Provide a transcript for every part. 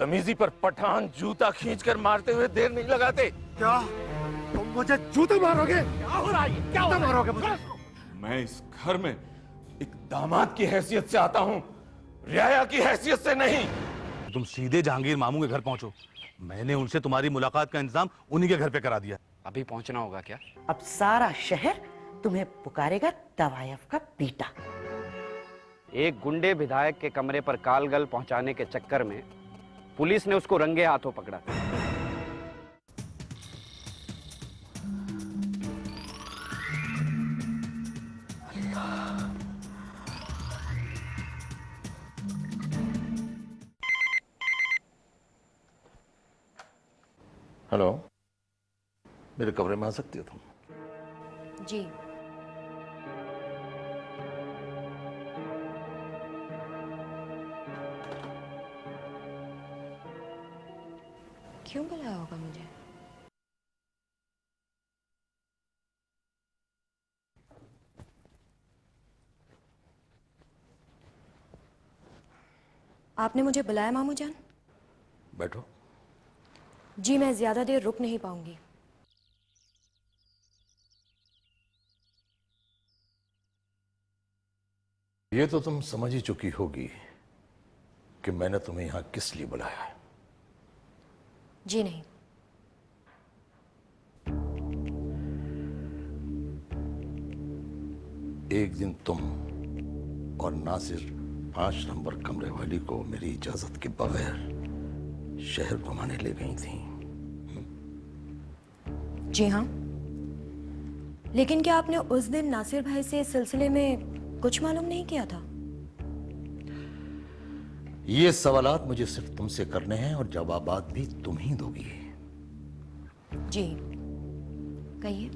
बदतमीजी पर पठान जूता खींचकर मारते हुए देर नहीं लगाते। क्या तुम मुझे जूते मारोगे? क्या हो रहा है? क्या मारोगे मुझे? मैं इस घर में एक दामाद की हैसियत से आता हूँ, रियाया की हैसियत से नहीं। तुम सीधे जहांगीर मामू के घर पहुंचो। मैंने उनसे तुम्हारी मुलाकात का इंतजाम उन्हीं के घर पे करा दिया। अभी पहुंचना होगा क्या? अब सारा शहर तुम्हें पुकारेगा तवायफ का बेटा। एक गुंडे विधायक के कमरे पर कालगल पहुंचाने के चक्कर में पुलिस ने उसको रंगे हाथों पकड़ा। हेलो, मेरे कमरे में आ सकती हो तुम? जी। क्यों बुलाया होगा मुझे? आपने मुझे बुलाया मामू जान? बैठो। जी, मैं ज्यादा देर रुक नहीं पाऊंगी। ये तो तुम समझ ही चुकी होगी कि मैंने तुम्हें यहां किस लिए बुलाया है। जी नहीं। एक दिन तुम और नासिर 5 नंबर कमरे वाली को मेरी इजाजत के बगैर शहर घुमाने ले गई थी। जी हाँ, लेकिन क्या आपने उस दिन नासिर भाई से इस सिलसिले में कुछ मालूम नहीं किया था? ये सवालात मुझे सिर्फ तुमसे करने हैं और जवाबात भी तुम ही दोगी। जी कहिए।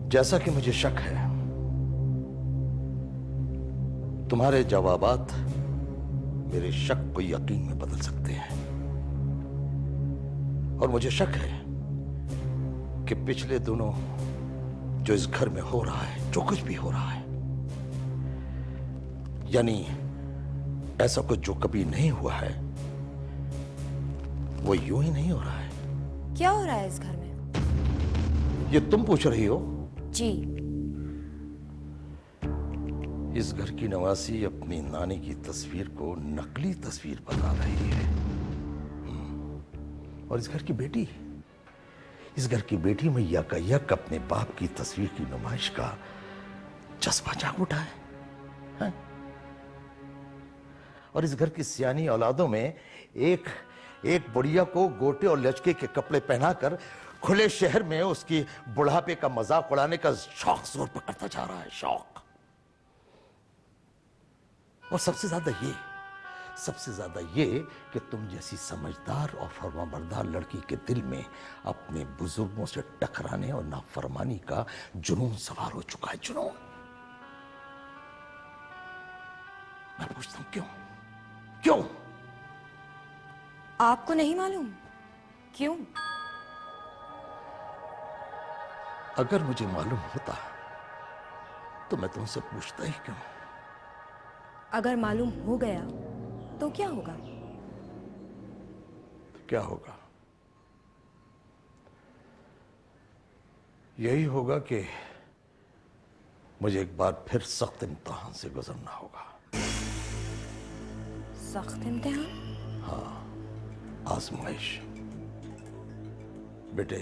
जैसा कि मुझे शक है, तुम्हारे जवाबात मेरे शक को यकीन में बदल सकते हैं। और मुझे शक है कि पिछले दिनों जो इस घर में हो रहा है, जो कुछ भी हो रहा है, यानी ऐसा कुछ जो कभी नहीं हुआ है, वो यूं ही नहीं हो रहा है। क्या हो रहा है इस घर में? ये तुम पूछ रही हो? जी। इस घर की नवासी अपनी नानी की तस्वीर को नकली तस्वीर बना रही है। और इस घर की बेटी, इस घर की बेटी में यकायक अपने बाप की तस्वीर की नुमाइश का चस्पा जाग उठा है? और इस घर की सियानी औलादों में एक बुढ़िया को गोटे और लचके के कपड़े पहनाकर खुले शहर में उसकी बुढ़ापे का मजाक उड़ाने का शौक जोर पकड़ता जा रहा है। शौक। और सबसे ज्यादा ये कि तुम जैसी समझदार और फरमाबरदार लड़की के दिल में अपने बुजुर्गों से टकराने और नाफरमानी का जुनून सवार हो चुका है। जुनून। मैं पूछता हूं क्यों? आपको नहीं मालूम क्यों? अगर मुझे मालूम होता तो मैं तुमसे पूछता ही क्यों? अगर मालूम हो गया तो क्या होगा? क्या होगा? यही होगा कि मुझे एक बार फिर सख्त इम्तिहान से गुजरना होगा। सख्त इम्तिहान? हाँ, आजमाइश। बेटे,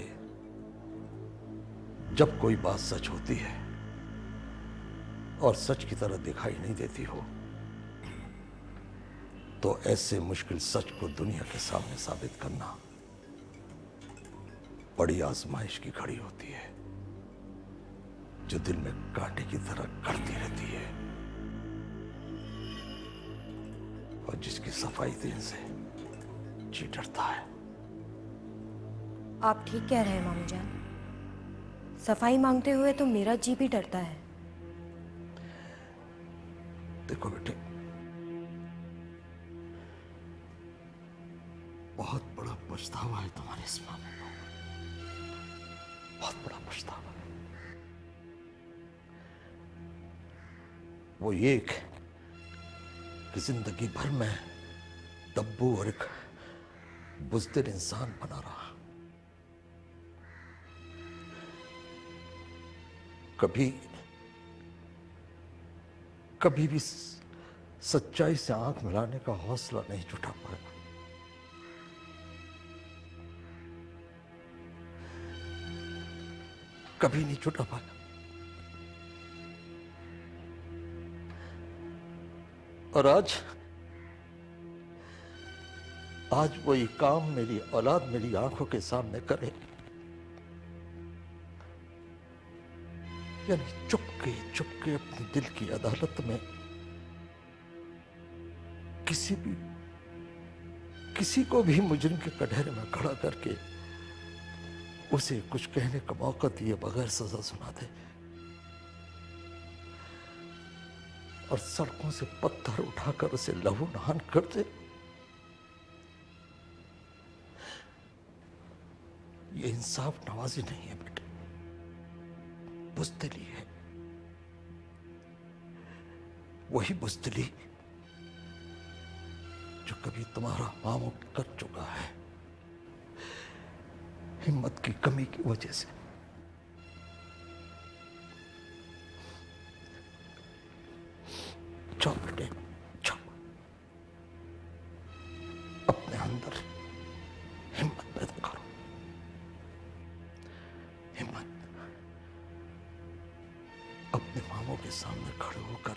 जब कोई बात सच होती है और सच की तरह दिखाई नहीं देती हो, तो ऐसे मुश्किल सच को दुनिया के सामने साबित करना बड़ी आजमाइश की घड़ी होती है, जो दिल में कांटे की तरह कड़ती रहती है और जिसकी सफाई देने से जी डरता है। आप ठीक कह रहे हैं मामू जान। सफाई मांगते हुए तो मेरा जी भी डरता है। देखो बेटे, बहुत बड़ा पछतावा है तुम्हारे इस मामले में, बहुत बड़ा पछतावा। वो ये कि जिंदगी भर मैं तब्बू और एक बुज़दिल इंसान बना रहा। कभी भी सच्चाई से आंख मिलाने का हौसला नहीं जुटा पाया। कभी नहीं जुटा पाया। और आज वो ये काम मेरी औलाद मेरी आंखों के सामने करे, यानी चुपके चुपके अपने दिल की अदालत में किसी को भी मुजरिम के कटहरे में खड़ा करके उसे कुछ कहने का मौका दिए बगैर सजा सुना दे और सड़कों से पत्थर उठाकर उसे लहू नहान कर दे। ये इंसाफ नवाजी नहीं है बेटे, बुज़दिली है। वही बुज़दिली जो कभी तुम्हारा मामू कर चुका है, हिम्मत की कमी की वजह से। जाओ बेटे, जाओ, अपने अंदर हिम्मत पैदा करो। हिम्मत, अपने मामू के सामने खड़े होकर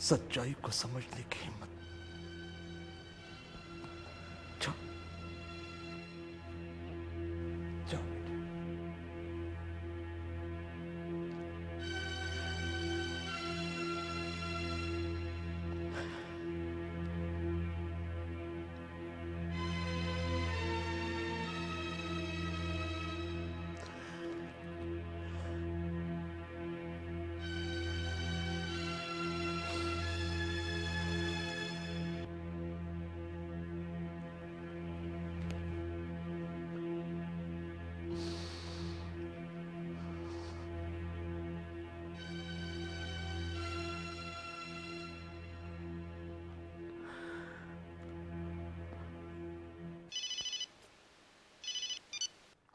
सच्चाई को समझने की हिम्मत। जाओ, जाओ बेटे।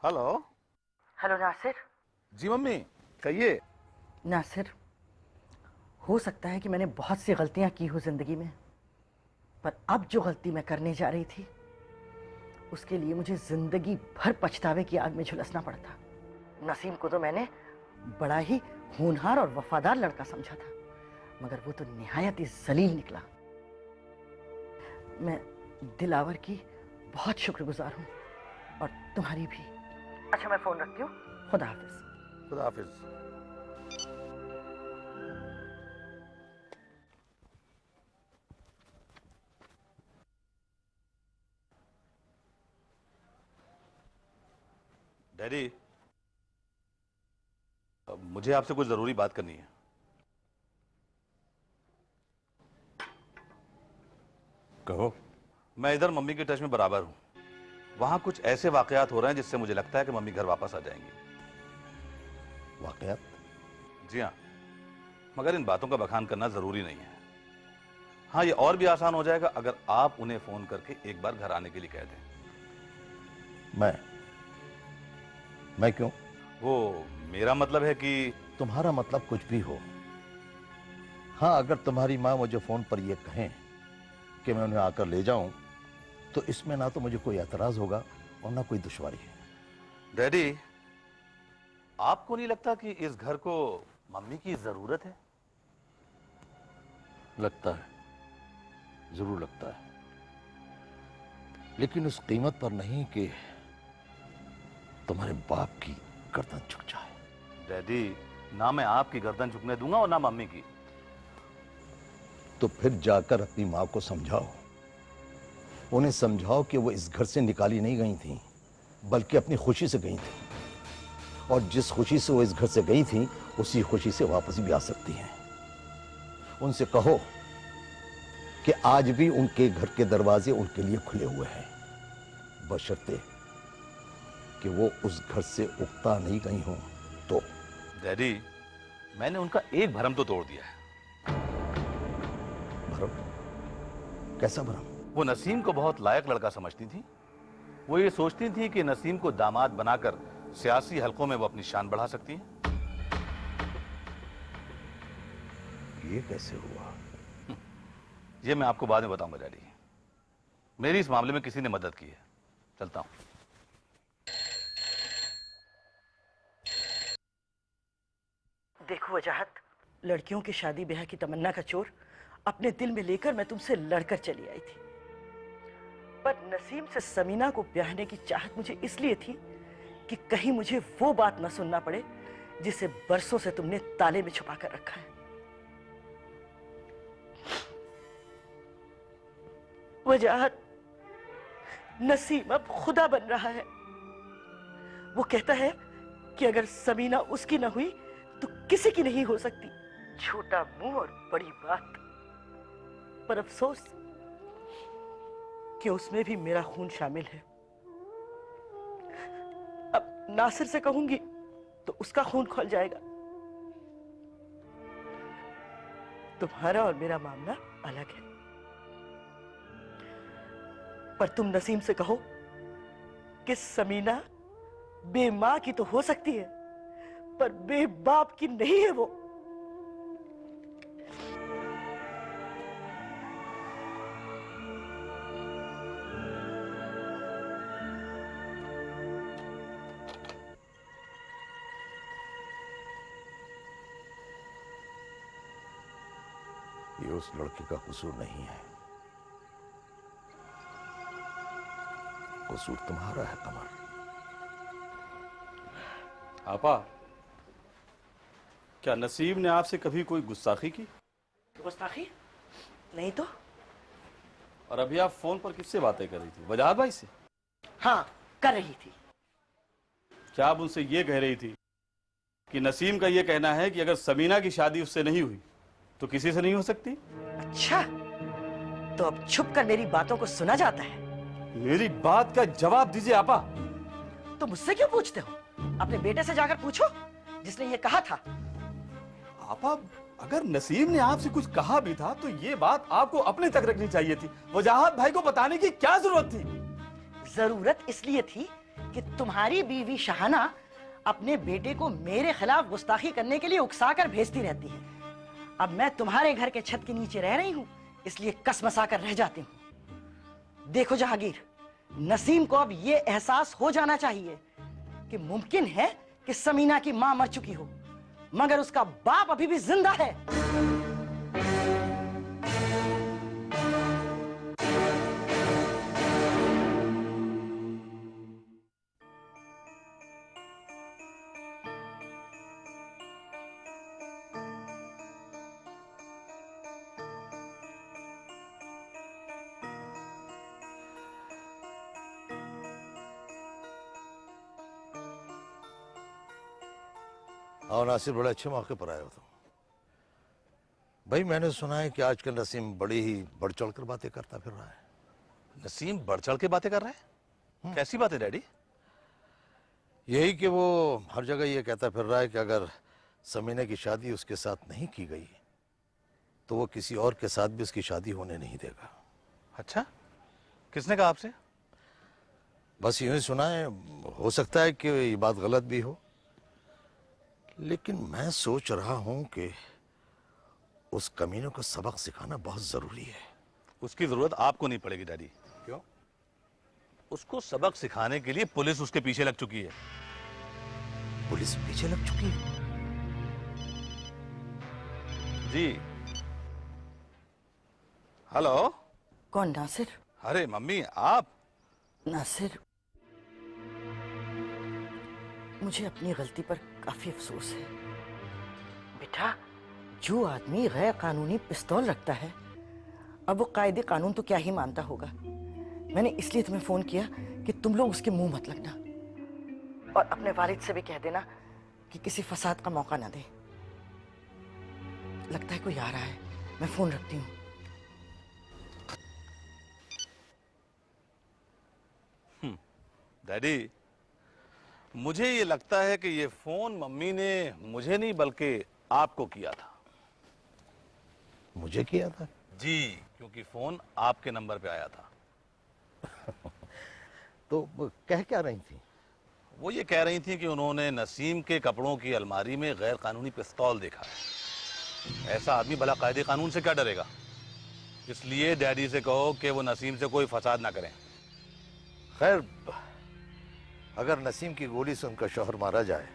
हेलो। हेलो नासिर। जी मम्मी, कहिए। नासिर, हो सकता है कि मैंने बहुत सी गलतियां की हो जिंदगी में, पर अब जो गलती मैं करने जा रही थी उसके लिए मुझे जिंदगी भर पछतावे की आग में झुलसना पड़ता। नसीम को तो मैंने बड़ा ही होनहार और वफादार लड़का समझा था, मगर वो तो निहायत ही जलील निकला। मैं दिलावर की बहुत शुक्रगुजार हूँ और तुम्हारी भी। अच्छा, मैं फोन रखती हूँ। खुदा हाफिज। खुदा हाफिज। डैडी, मुझे आपसे कुछ जरूरी बात करनी है। कहो। मैं इधर मम्मी के टच में बराबर हूं। वहां कुछ ऐसे वाकयात हो रहे हैं जिससे मुझे लगता है कि मम्मी घर वापस आ जाएंगी। वाकयात? जी हाँ, मगर इन बातों का बखान करना जरूरी नहीं है। हाँ, ये और भी आसान हो जाएगा अगर आप उन्हें फोन करके एक बार घर आने के लिए कह दें। मैं क्यों? वो मेरा मतलब है कि तुम्हारा मतलब कुछ भी हो। हाँ, अगर तुम्हारी माँ मुझे फोन पर यह कहें कि मैं उन्हें आकर ले जाऊं, तो इसमें ना तो मुझे कोई एतराज होगा और ना कोई दुश्वारी है। डैडी, आपको नहीं लगता कि इस घर को मम्मी की जरूरत है? लगता है, जरूर लगता है, लेकिन उस कीमत पर नहीं कि तुम्हारे बाप की गर्दन झुक जाए। डैडी, ना मैं आपकी गर्दन झुकने दूंगा और ना मम्मी की। तो फिर जाकर अपनी माँ को समझाओ, उन्हें समझाओ कि वो इस घर से निकाली नहीं गई थी, बल्कि अपनी खुशी से गई थी, और जिस खुशी से वो इस घर से गई थी उसी खुशी से वापस भी आ सकती हैं। उनसे कहो कि आज भी उनके घर के दरवाजे उनके लिए खुले हुए हैं, बशर्ते कि वो उस घर से उकता नहीं गई हो तो। डैडी, मैंने उनका एक भरम तो तोड़ दिया है। कैसा बना? वो नसीम को बहुत लायक लड़का समझती थी। वो ये सोचती थी कि नसीम को दामाद बनाकर सियासी हलकों में वो अपनी शान बढ़ा सकती है। ये कैसे हुआ? ये मैं आपको बाद में बताऊंगा डैडी। मेरी इस मामले में किसी ने मदद की है। चलता हूं। देखो वजाहत, लड़कियों की शादी ब्याह की तमन्ना का चोर अपने दिल में लेकर मैं तुमसे लड़कर चली आई थी। पर नसीम से समीना को ब्याहने की चाहत मुझे इसलिए थी कि कहीं मुझे वो बात न सुनना पड़े जिसे बरसों से तुमने ताले में छुपा कर रखा है। वजाहत, नसीम अब खुदा बन रहा है। वो कहता है कि अगर समीना उसकी न हुई तो किसी की नहीं हो सकती। छोटा मुंह और बड़ी बात। पर अफसोस कि उसमें भी मेरा खून शामिल है। अब नासिर से कहूंगी तो उसका खून खौल जाएगा। तुम्हारा और मेरा मामला अलग है। पर तुम नसीम से कहो कि समीना बेमां की तो हो सकती है, पर बेबाप की नहीं है वो। ये उस लड़के का कसूर नहीं है, कसूर तुम्हारा है कमर। आपा, क्या नसीब ने आपसे कभी कोई गुस्ताखी की? गुस्ताखी? नहीं तो। और अभी आप फोन पर किससे बातें कर रही थी? वजाहत भाई से? हाँ, कर रही थी। क्या आप उनसे ये कह रही थी कि नसीम का ये कहना है कि अगर समीना की शादी उससे नहीं हुई तो किसी से नहीं हो सकती? अच्छा, तो अब छुप कर मेरी बातों को सुना जाता है। मेरी बात का जवाब दीजिए आपा। तो मुझसे क्यों पूछते हो? अपने बेटे से जाकर पूछो जिसने ये कहा था। आपा, अगर नसीम ने आपसे कुछ कहा भी था तो ये बात आपको अपने तक रखनी चाहिए थी। वजाहत भाई को बताने की क्या जरूरत थी? जरूरत इसलिए थी कि तुम्हारी बीवी शहाना अपने बेटे को मेरे खिलाफ गुस्ताखी करने के लिए उकसा कर भेजती रहती है। अब मैं तुम्हारे घर के छत के नीचे रह रही हूं, इसलिए कसमसा कर रह जाती हूं। देखो जहांगीर, नसीम को अब ये एहसास हो जाना चाहिए कि मुमकिन है कि समीना की मां मर चुकी हो, मगर उसका बाप अभी भी जिंदा है। और नासिर, बड़े अच्छे मौके पर आए हो तुम। भाई मैंने सुना है कि आजकल नसीम बड़ी ही बढ़ चढ़ कर बातें करता फिर रहा है। नसीम बढ़ चढ़ के बातें कर रहे हैं? कैसी बातें डैडी? यही कि वो हर जगह ये कहता फिर रहा है कि अगर समीना की शादी उसके साथ नहीं की गई तो वो किसी और के साथ भी उसकी शादी होने नहीं देगा। अच्छा, किसने कहा आपसे? बस यूं ही सुना है, हो सकता है कि ये बात गलत भी हो, लेकिन मैं सोच रहा हूं कि उस कमीने को सबक सिखाना बहुत जरूरी है। उसकी जरूरत आपको नहीं पड़ेगी डैडी। क्यों? उसको सबक सिखाने के लिए पुलिस उसके पीछे लग चुकी है। पुलिस पीछे लग चुकी है? जी। हेलो। कौन? नासिर? अरे मम्मी, आप? नासिर, मुझे अपनी गलती पर काफी अफसोस है। बेटा, जो आदमी गैर कानूनी पिस्तौल रखता है, अब वो कायदे कानून तो क्या ही मानता होगा। मैंने इसलिए तुम्हें फोन किया कि तुम लोग उसके मुंह मत लगना, और अपने वालिद से भी कह देना कि किसी फसाद का मौका ना दे। लगता है कोई आ रहा है, मैं फोन रखती हूँ। डैडी, मुझे ये लगता है कि ये फोन मम्मी ने मुझे नहीं बल्कि आपको किया था। मुझे किया था? जी, क्योंकि फोन आपके नंबर पे आया था। तो वो कह क्या रही थी? वो ये कह रही थी कि उन्होंने नसीम के कपड़ों की अलमारी में गैर कानूनी पिस्तौल देखा है। ऐसा आदमी भला कायदे कानून से क्या डरेगा? इसलिए डैडी से कहो कि वो नसीम से कोई फसाद ना करें। खैर, अगर नसीम की गोली से उनका शौहर मारा जाए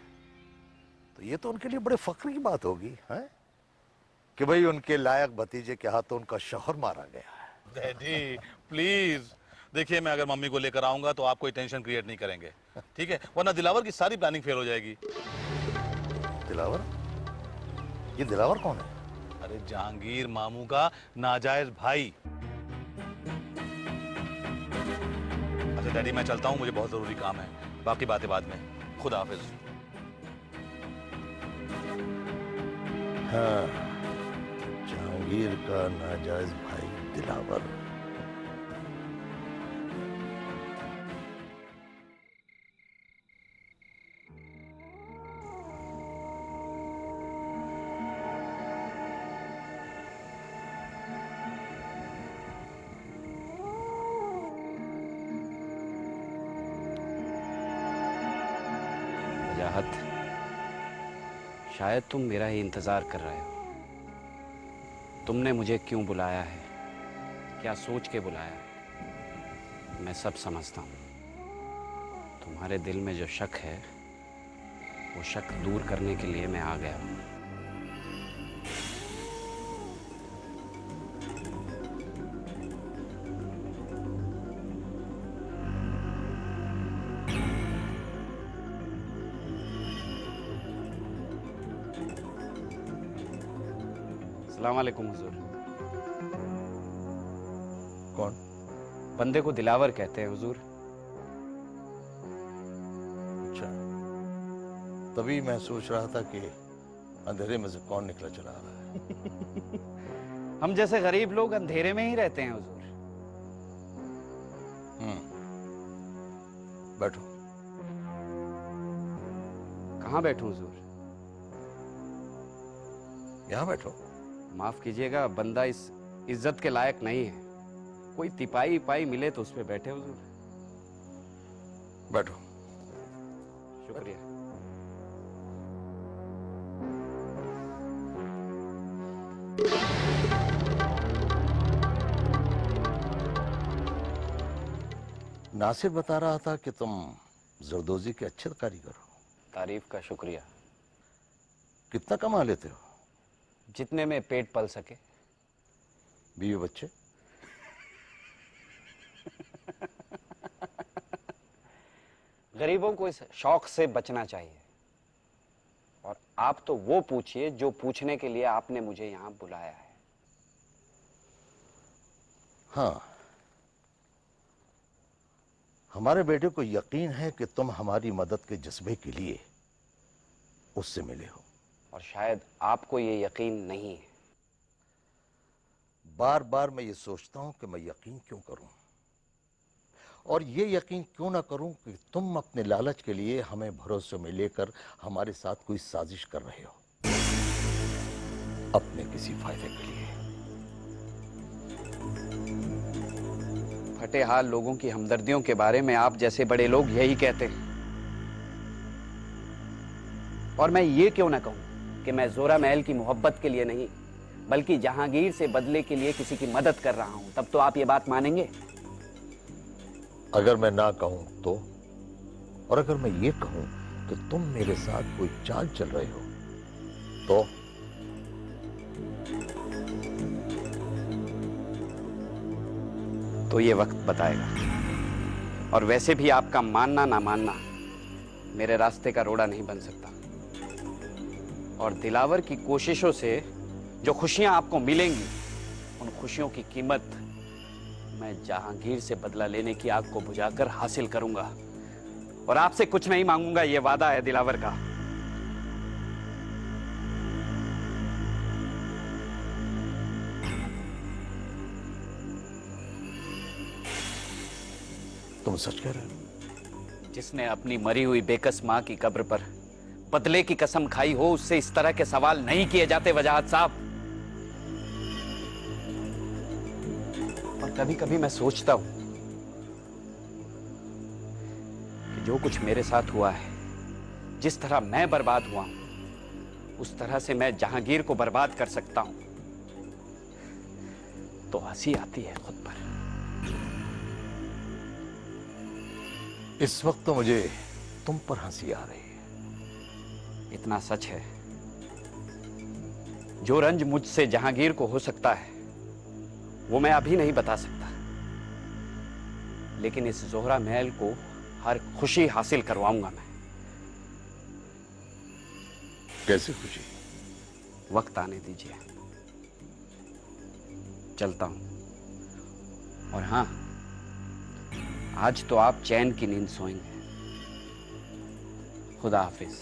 तो ये तो उनके लिए बड़े फख्र की बात होगी, हैं? कि भाई उनके लायक भतीजे के हाथों उनका शौहर मारा गया है। डैडी प्लीज, देखिए मैं अगर मम्मी को लेकर आऊंगा तो आप कोई टेंशन क्रिएट नहीं करेंगे, ठीक है? वरना दिलावर की सारी प्लानिंग फेल हो जाएगी। दिलावर? ये दिलावर कौन है? अरे जहांगीर मामू का नाजायज भाई। अच्छा डैडी मैं चलता हूँ, मुझे बहुत जरूरी काम है, बाकी बातें बाद में। खुदा हाफिज। हाँ, जहांगीर का नाजायज भाई दिलावर। वजाहत, शायद तुम मेरा ही इंतजार कर रहे हो। तुमने मुझे क्यों बुलाया है, क्या सोच के बुलाया है, मैं सब समझता हूँ। तुम्हारे दिल में जो शक है वो शक दूर करने के लिए मैं आ गया हूँ। अस्सलाम वालेकुम हुजूर। कौन? बंदे को दिलावर कहते हैं हुजूर। अच्छा, तभी मैं सोच रहा था कि अंधेरे में से कौन निकला चला आ रहा है। हम जैसे गरीब लोग अंधेरे में ही रहते हैं हुजूर। बैठो। कहाँ बैठूं हुजूर? यहाँ बैठो। माफ कीजिएगा, बंदा इस इज्जत के लायक नहीं है। कोई तिपाई पाई मिले तो उस पे बैठे हुजूर। बैठो। शुक्रिया। नासिर बता रहा था कि तुम जरदोजी के अच्छे कारीगर हो। तारीफ का शुक्रिया। कितना कमा लेते हो? जितने में पेट पल सके। बीवी बच्चे? गरीबों को इस शौक से बचना चाहिए। और आप तो वो पूछिए जो पूछने के लिए आपने मुझे यहां बुलाया है। हाँ, हमारे बेटे को यकीन है कि तुम हमारी मदद के जज्बे के लिए उससे मिले हो। और शायद आपको ये यकीन नहीं है। बार बार मैं ये सोचता हूं कि मैं यकीन क्यों करूं, और ये यकीन क्यों ना करूं कि तुम अपने लालच के लिए हमें भरोसे में लेकर हमारे साथ कोई साजिश कर रहे हो, अपने किसी फायदे के लिए। फटे हाल लोगों की हमदर्दियों के बारे में आप जैसे बड़े लोग यही कहते हैं। और मैं ये क्यों ना कहूं कि मैं जोरा महल की मोहब्बत के लिए नहीं, बल्कि जहांगीर से बदले के लिए किसी की मदद कर रहा हूं, तब तो आप ये बात मानेंगे? अगर मैं ना कहूं तो? और अगर मैं ये कहूं कि तुम मेरे साथ कोई चाल चल रहे हो तो? तो ये वक्त बताएगा। और वैसे भी आपका मानना ना मानना मेरे रास्ते का रोड़ा नहीं बन सकता। और दिलावर की कोशिशों से जो खुशियां आपको मिलेंगी, उन खुशियों की कीमत मैं जहांगीर से बदला लेने की आग को बुझाकर हासिल करूंगा। और आपसे कुछ नहीं मांगूंगा, यह वादा है दिलावर का। तुम सच कह रहे हो? जिसने अपनी मरी हुई बेकस मां की कब्र पर बदले की कसम खाई हो, उससे इस तरह के सवाल नहीं किए जाते वजाहत साहब। कभी कभी मैं सोचता हूं कि जो कुछ मेरे साथ हुआ है, जिस तरह मैं बर्बाद हुआ हूं, उस तरह से मैं जहांगीर को बर्बाद कर सकता हूं, तो हंसी आती है खुद पर। इस वक्त तो मुझे तुम पर हंसी आ रही है। इतना सच है, जो रंज मुझसे जहांगीर को हो सकता है वो मैं अभी नहीं बता सकता, लेकिन इस जोहरा महल को हर खुशी हासिल करवाऊंगा मैं। कैसे खुशी? वक्त आने दीजिए, चलता हूं। और हां, आज तो आप चैन की नींद सोएंगे। खुदा हाफिज।